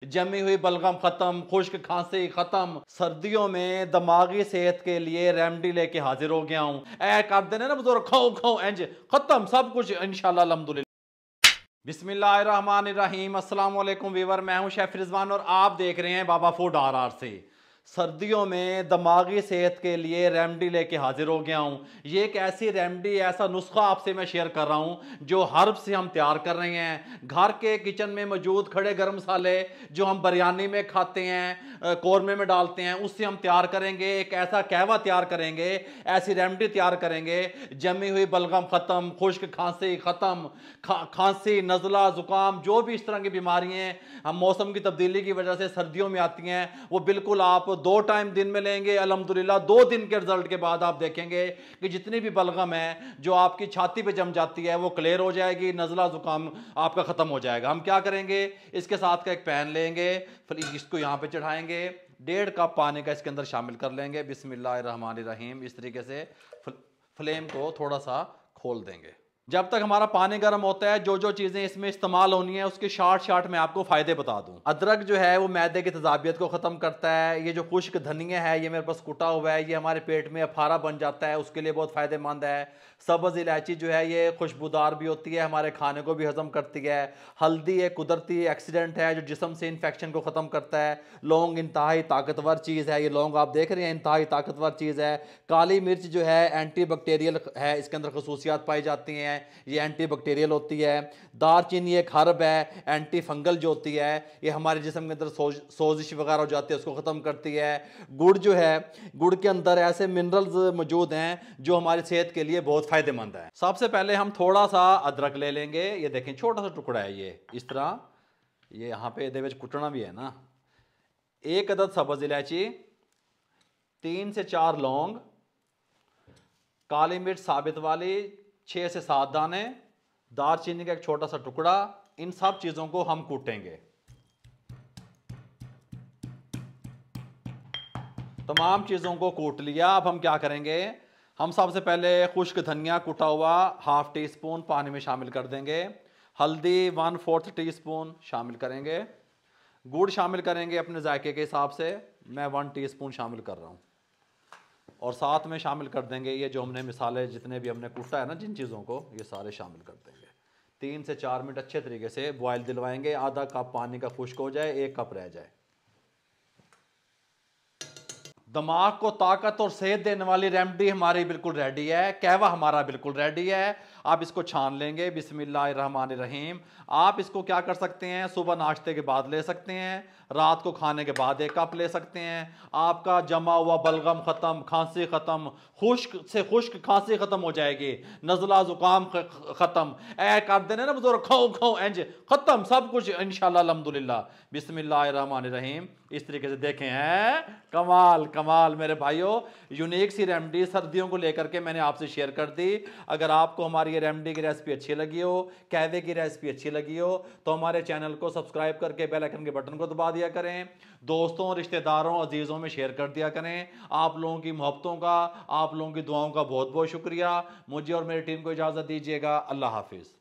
जमी हुई बलगम खत्म, खुश्क खांसी खत्म। सर्दियों में दिमागी सेहत के लिए रेमडी लेके हाजिर हो गया हूं। ऐ कर देने ना बुजुर्ग, खाओ खाओ इंज खत्म सब कुछ इंशाल्लाह अल्हम्दुलिल्लाह। बिस्मिल्लाहिर्रहमानिर्रहीम। अस्सलाम वालेकुम वीवर, मैं हूं शेफ रिजवान और आप देख रहे हैं बाबा फूड आर से। सर्दियों में दिमागी सेहत के लिए रेमडी लेके हाजिर हो गया हूं। ये एक ऐसी रेमडी, ऐसा नुस्खा आपसे मैं शेयर कर रहा हूं जो हर्ब से हम तैयार कर रहे हैं। घर के किचन में मौजूद खड़े गर्म मसाले जो हम बिरयानी में खाते हैं, कौरमे में डालते हैं, उससे हम तैयार करेंगे। एक ऐसा कहवा तैयार करेंगे, ऐसी रेमडी तैयार करेंगे। जमी हुई बलगम खत्म, खुश्क खांसी खत्म, खांसी नज़ला जुकाम जो भी इस तरह की बीमारियां हम मौसम की तब्दीली की वजह से सर्दियों में आती हैं, वो बिल्कुल आप 2 टाइम दिन में लेंगे। अल्हम्दुलिल्लाह 2 दिन के रिजल्ट के बाद आप देखेंगे कि जितनी भी बलगम है जो आपकी छाती पे जम जाती है वो क्लियर हो जाएगी, नज़ला जुकाम आपका खत्म हो जाएगा। हम क्या करेंगे, इसके साथ का एक पैन लेंगे, फिर इसको यहाँ पे चढ़ाएंगे, 1.5 कप पानी का इसके अंदर शामिल कर लेंगे। बिस्मिल्लाहिर्रहमानिर्रहीम। इस तरीके से फ्लेम को थोड़ा सा खोल देंगे। जब तक हमारा पानी गर्म होता है, जो जो चीज़ें इसमें इस्तेमाल होनी है उसके शार्ट मैं आपको फ़ायदे बता दूं। अदरक जो है वो मैदे की तेजाबियत को ख़त्म करता है। ये जो खुश्क धनिया है ये मेरे पास कुटा हुआ है, ये हमारे पेट में अफारा बन जाता है, उसके लिए बहुत फ़ायदेमंद है। सब्ज़ इलायची जो है ये खुशबूदार भी होती है, हमारे खाने को भी हज़म करती है। हल्दी एक कुदरती एक्सीडेंट है जो जिस्म से इन्फेक्शन को ख़त्म करता है। लौंग इंतहाई ताकतवर चीज़ है, ये लौंग आप देख रहे हैं इंतहाई ताकतवर चीज़ है। काली मिर्च जो है एंटी बैक्टीरियल है, इसके अंदर खसूसियात पाई जाती हैं, ये एंटी बैक्टीरियल होती है। दारचीनी एक हर्ब है, एंटी फंगल जो होती है, ये हमारे जिस्म के अंदर सोजिश वगैरह हो जाती है उसको ख़त्म करती है। गुड़ जो है, गुड़ के अंदर ऐसे मिनरल्स मौजूद हैं जो हमारी सेहत के लिए बहुत फ़ायदेमंद है। सबसे पहले हम थोड़ा सा अदरक ले लेंगे, ये देखें छोटा सा टुकड़ा है ये इस तरह, ये यहाँ पे ये कुटना भी है ना। 1 अदद सब्ज़ इलायची, 3 से 4 लौंग, काली मिर्च साबित वाली 6 से 7 दाने, दालचीनी का एक छोटा सा टुकड़ा। इन सब चीज़ों को हम कूटेंगे। तमाम चीज़ों को कूट लिया। अब हम क्या करेंगे, हम सबसे पहले खुश्क धनिया कुटा हुआ ½ टी स्पून पानी में शामिल कर देंगे। हल्दी 1/4 टी स्पून शामिल करेंगे। गुड़ शामिल करेंगे अपने जायके के हिसाब से, मैं 1 टी स्पून शामिल कर रहा हूँ। और साथ में शामिल कर देंगे ये जो हमने मिसाले जितने भी हमने कूटा है ना जिन चीज़ों को, ये सारे शामिल कर देंगे। 3 से 4 मिनट अच्छे तरीके से बॉयल दिलवाएंगे। आधा कप पानी का खुश्क हो जाए, 1 कप रह जाए। दिमाग को ताकत और सेहत देने वाली रेमडी हमारी बिल्कुल रेडी है, कहवा हमारा बिल्कुल रेडी है। आप इसको छान लेंगे। बिस्मिल्लाहिर्रहमानिर्रहीम। आप इसको क्या कर सकते हैं, सुबह नाश्ते के बाद ले सकते हैं, रात को खाने के बाद 1 कप ले सकते हैं। आपका जमा हुआ बलगम ख़त्म, खांसी ख़त्म, खुश्क से खुश्क खांसी ख़त्म हो जाएगी, नज़ला ज़ुकाम ख़त्म। ऐ कर देने ना बुजुर्ग, खाओ खाओ इंज ख़त्म सब कुछ इंशाल्लाह अल्हम्दुलिल्लाह। बिस्मिल्लाहिर्रहमानिर्रहीम। इस तरीके से देखें हैं, कमाल कमाल मेरे भाइयों, यूनिक सी रेमडी सर्दियों को लेकर के मैंने आपसे शेयर कर दी। अगर आपको हमारी ये रेमडी की रेसिपी अच्छी लगी हो, कहवे की रेसिपी अच्छी लगी हो, तो हमारे चैनल को सब्सक्राइब करके बेल आइकन के बटन को दबा दिया करें। दोस्तों, रिश्तेदारों, अजीज़ों में शेयर कर दिया करें। आप लोगों की मोहब्बतों का, आप लोगों की दुआओं का बहुत बहुत शुक्रिया। मुझे और मेरी टीम को इजाज़त दीजिएगा। अल्लाह हाफिज़।